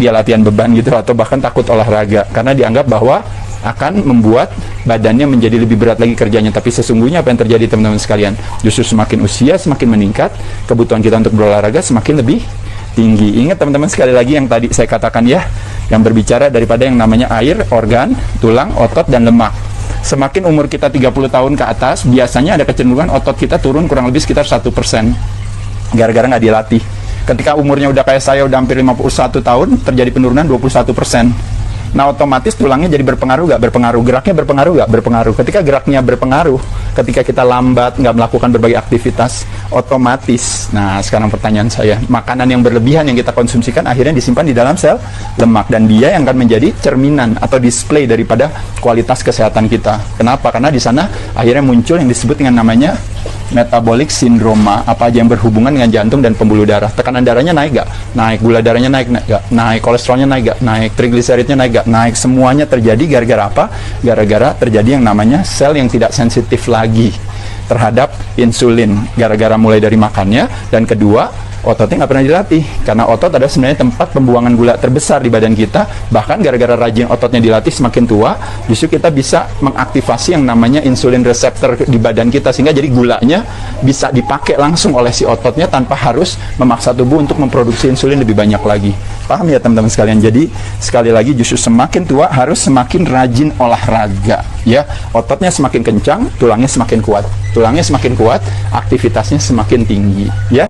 dia latihan beban gitu, atau bahkan takut olahraga karena dianggap bahwa akan membuat badannya menjadi lebih berat lagi kerjanya. Tapi sesungguhnya apa yang terjadi teman-teman sekalian, justru semakin usia semakin meningkat, kebutuhan kita untuk berolahraga semakin lebih tinggi. Ingat teman-teman, sekali lagi yang tadi saya katakan ya, yang berbicara daripada yang namanya air, organ, tulang, otot, dan lemak. Semakin umur kita 30 tahun ke atas, biasanya ada kecenderungan otot kita turun kurang lebih sekitar 1%, gara-gara nggak dilatih. Ketika umurnya udah kayak saya, udah hampir 51 tahun, terjadi penurunan 21%. Nah, otomatis tulangnya jadi berpengaruh nggak? Berpengaruh. Geraknya berpengaruh nggak? Berpengaruh. Ketika geraknya berpengaruh, ketika kita lambat, nggak melakukan berbagai aktivitas, otomatis. Nah, sekarang pertanyaan saya, makanan yang berlebihan yang kita konsumsikan akhirnya disimpan di dalam sel lemak, dan dia yang akan menjadi cerminan atau display daripada kualitas kesehatan kita. Kenapa? Karena di sana akhirnya muncul yang disebut dengan namanya metabolic syndrome. Apa aja yang berhubungan dengan jantung dan pembuluh darah. Tekanan darahnya naik gak? Naik. Gula darahnya naik gak? Naik. Kolesterolnya naik gak? Naik. Trigliseridnya naik gak? Naik. Semuanya terjadi gara-gara apa? Gara-gara terjadi yang namanya sel yang tidak sensitif lagi terhadap insulin, gara-gara mulai dari makannya, dan kedua, ototnya nggak pernah dilatih, karena otot adalah sebenarnya tempat pembuangan gula terbesar di badan kita. Bahkan gara-gara rajin ototnya dilatih, semakin tua justru kita bisa mengaktifasi yang namanya insulin reseptor di badan kita, sehingga jadi gulanya bisa dipakai langsung oleh si ototnya tanpa harus memaksa tubuh untuk memproduksi insulin lebih banyak lagi. Paham ya teman-teman sekalian? Jadi sekali lagi, justru semakin tua harus semakin rajin olahraga ya. Ototnya semakin kencang, tulangnya semakin kuat. Tulangnya semakin kuat, aktivitasnya semakin tinggi ya.